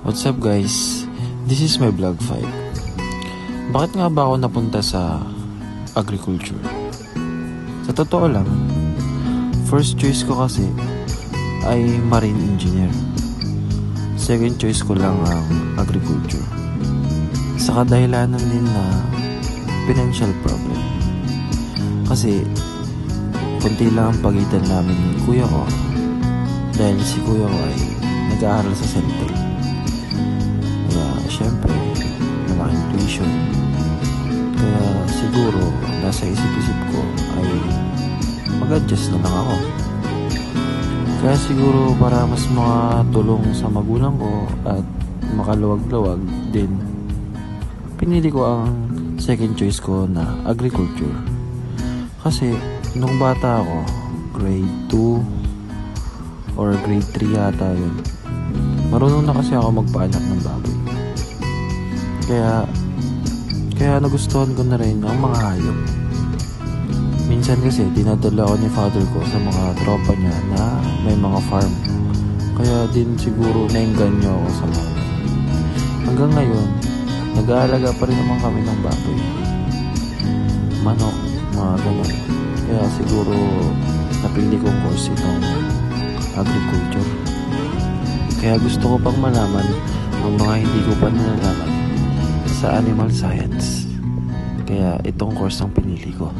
What's up guys? This is my vlog 5. Bakit nga ba ako napunta sa agriculture? Sa totoo lang, first choice ko kasi ay marine engineer. Second choice ko lang ang agriculture. Sa kadahilanan din na financial problem. Kasi konti lang ang pagitan namin ni kuya ko dahil si kuya ko ay nag-aaral sa Centel. Kaya syempre malaking tuition. Kaya siguro nasa isip-isip ko ay mag-adjust na lang ako. Kaya siguro para mas makatulong sa magulang ko at makaluwag-luwag din, pinili ko ang second choice ko na agriculture. Kasi nung bata ako, grade 2 or grade 3 yata yun, marunong na kasi ako magpaanak ng baboy. Kaya nagustuhan ko na rin ang mga hayop. Minsan kasi dinadala ako ni father ko sa mga tropa niya na may mga farm. Kaya din siguro naengganyo ako sa mga. Hanggang ngayon, nag-aalaga pa rin naman kami ng baboy. Manok, mga ganun. Kaya siguro napili kong course itong agriculture. Kaya gusto ko pang malaman ang mga hindi ko pa nalalaman sa animal science. Kaya itong course ang pinili ko.